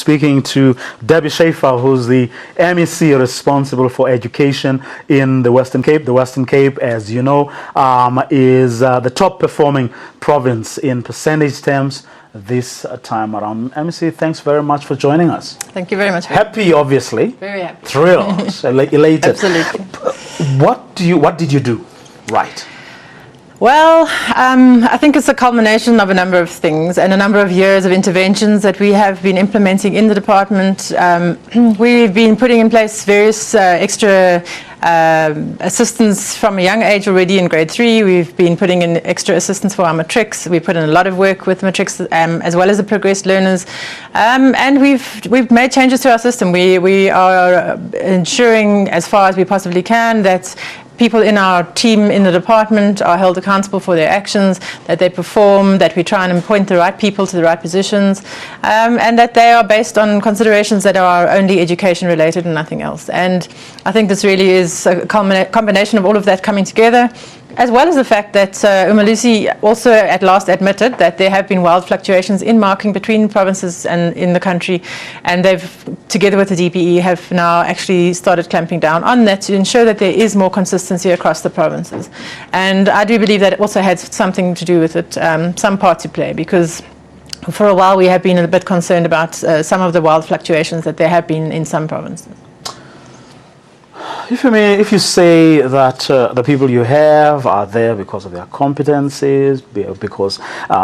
speaking to Debbie Schafer, who's the MEC responsible for education in the Western Cape. The Western Cape, as you know, is the top performing province in percentage terms this time around. MEC, thanks very much for joining us. Thank you very much. Happy, obviously. Very happy. Thrilled, elated. Absolutely. What did you do right? Well, I think it's a culmination of a number of things and a number of years of interventions that we have been implementing in the department. We've been putting in place various extra assistance from a young age already in grade 3. We've been putting in extra assistance for our matrics. We put in a lot of work with matrics as well as the progressed learners. And we've made changes to our system. We are ensuring as far as we possibly can that people in our team in the department are held accountable for their actions, that they perform, that we try and appoint the right people to the right positions, and that they are based on considerations that are only education related and nothing else. And I think this really is a combination of all of that coming together, as well as the fact that Umalusi also at last admitted that there have been wild fluctuations in marking between provinces and in the country, and they've, together with the DPE, have now actually started clamping down on that to ensure that there is more consistency across the provinces. And I do believe that it also had something to do with it, some part to play, because for a while we have been a bit concerned about some of the wild fluctuations that there have been in some provinces. If you say that the people you have are there because of their competencies, because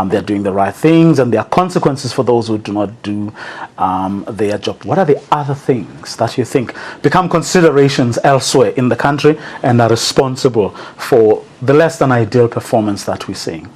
they're doing the right things, and there are consequences for those who do not do their job, what are the other things that you think become considerations elsewhere in the country and are responsible for the less than ideal performance that we're seeing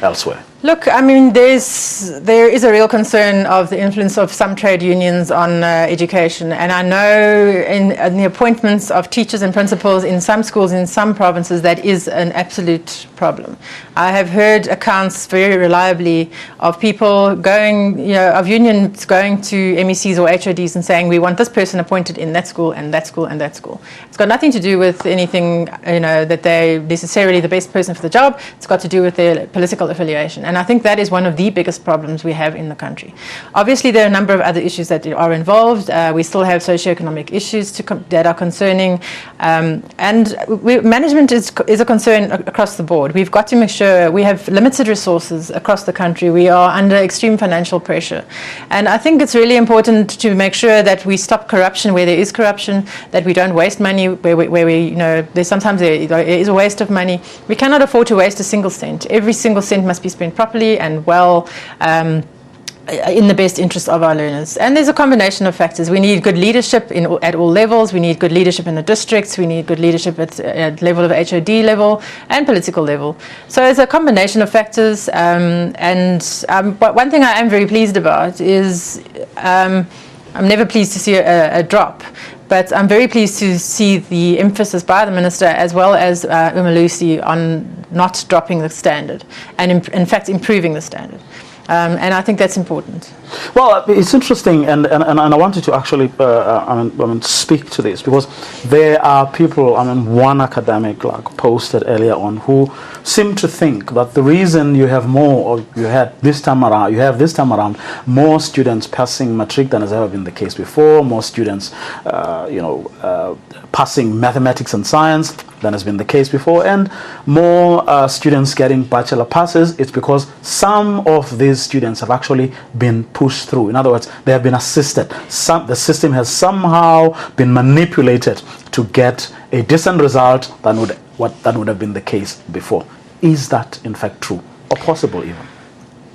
elsewhere? Look, I mean, there is a real concern of the influence of some trade unions on education. And I know in the appointments of teachers and principals in some schools, in some provinces, that is an absolute problem. I have heard accounts very reliably of people going, of unions going to MECs or HODs and saying, we want this person appointed in that school and that school and that school. It's got nothing to do with anything, that they're necessarily the best person for the job. It's got to do with their political affiliation. And I think that is one of the biggest problems we have in the country. Obviously, there are a number of other issues that are involved. We still have socioeconomic issues that are concerning. Management is a concern across the board. We've got to make sure we have limited resources across the country. We are under extreme financial pressure. And I think it's really important to make sure that we stop corruption where there is corruption, that we don't waste money where there's sometimes there is a waste of money. We cannot afford to waste a single cent. Every single cent must be spent properly and well, in the best interest of our learners. And there's a combination of factors. We need good leadership at all levels. We need good leadership in the districts. We need good leadership at level of HOD level and political level. So it's a combination of factors. But one thing I am very pleased about is I'm never pleased to see a drop. But I'm very pleased to see the emphasis by the Minister as well as Umalusi on not dropping the standard and in fact improving the standard. And I think that's important. Well, it's interesting, and I wanted to actually speak to this because there are people, one academic posted earlier on who seem to think that the reason you have this time around more students passing Matric than has ever been the case before, more students passing mathematics and science than has been the case before, and more students getting bachelor passes, it's because some of these students have actually been pushed through. In other words, they have been assisted. The system has somehow been manipulated to get a decent result than would have been the case before. Is that in fact true, or possible even?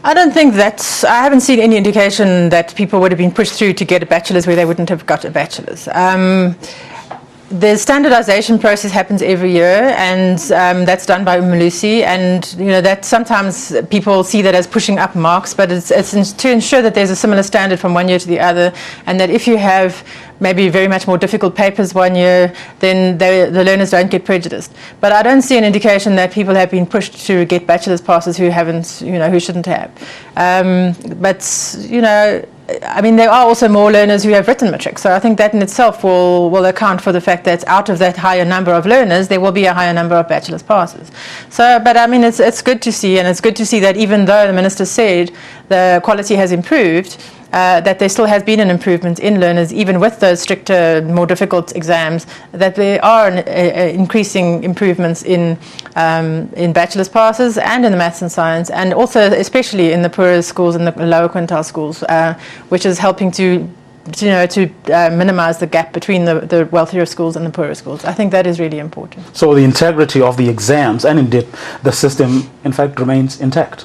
I don't think that, I haven't seen any indication that people would have been pushed through to get a bachelor's where they wouldn't have got a bachelor's. The standardization process happens every year, and that's done by Umalusi, and that sometimes people see that as pushing up marks, but it's to ensure that there's a similar standard from one year to the other, and that if you have maybe very much more difficult papers one year, then the learners don't get prejudiced. But I don't see an indication that people have been pushed to get bachelor's passes who haven't, who shouldn't have. There are also more learners who have written matric, so I think that in itself will account for the fact that out of that higher number of learners, there will be a higher number of bachelor's passes. So, but it's good to see, and it's good to see that even though the Minister said the quality has improved, that there still has been an improvement in learners, even with those stricter, more difficult exams, that there are increasing improvements in bachelor's passes and in the maths and science, and also especially in the poorer schools and the lower quintile schools, which is helping to minimize the gap between the wealthier schools and the poorer schools. I think that is really important. So the integrity of the exams and indeed the system, in fact, remains intact?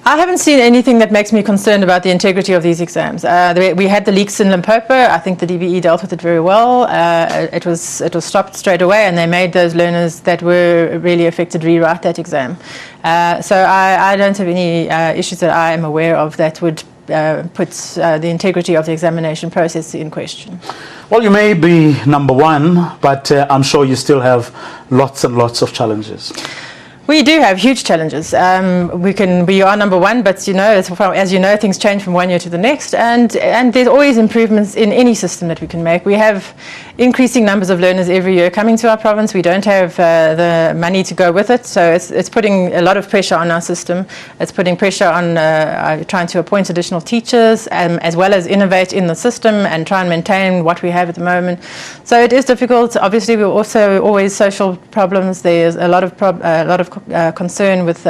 I haven't seen anything that makes me concerned about the integrity of these exams. We had the leaks in Limpopo. I think the DBE dealt with it very well. It was stopped straight away, and they made those learners that were really affected rewrite that exam. So I don't have any issues that I am aware of that would put the integrity of the examination process in question. Well, you may be number one, but I'm sure you still have lots and lots of challenges. We do have huge challenges. We are number one, but as you know, things change from one year to the next, and there's always improvements in any system that we can make. We have increasing numbers of learners every year coming to our province. We don't have the money to go with it, so it's putting a lot of pressure on our system. It's putting pressure on trying to appoint additional teachers, as well as innovate in the system and try and maintain what we have at the moment. So it is difficult. Obviously, we're also always social problems. There's a lot of concern with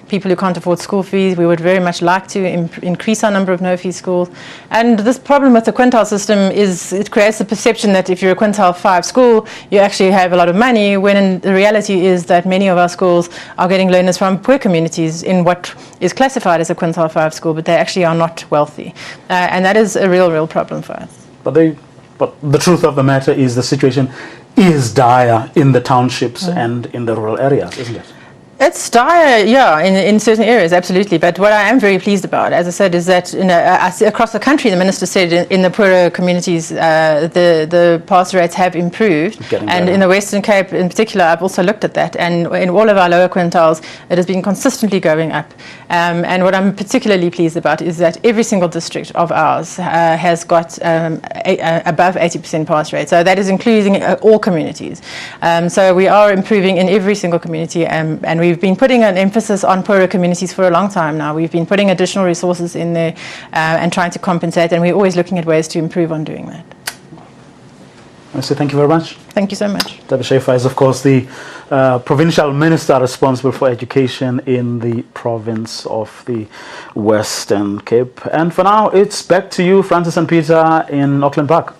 people who can't afford school fees. We would very much like to increase our number of no-fee schools. And this problem with the quintile system is it creates the perception that if you're a quintile 5 school, you actually have a lot of money, when the reality is that many of our schools are getting learners from poor communities in what is classified as a quintile 5 school, but they actually are not wealthy. And that is a real problem for us. But the truth of the matter is the situation is dire in the townships and in the rural areas, isn't it? It's dire, yeah, in certain areas, absolutely. But what I am very pleased about, as I said, is that I see across the country, the minister said in the poorer communities, the pass rates have improved. And in the Western Cape in particular, I've also looked at that. And in all of our lower quintiles, it has been consistently going up. And what I'm particularly pleased about is that every single district of ours has got above 80% pass rate. So that is including all communities. So we are improving in every single community, and we've been putting an emphasis on poorer communities for a long time now. We've been putting additional resources in there and trying to compensate, and we're always looking at ways to improve on doing that. I say thank you very much. Thank you so much. Deborah Schafer is, of course, the provincial minister responsible for education in the province of the Western Cape. And for now, it's back to you, Francis and Peter, in Auckland Park.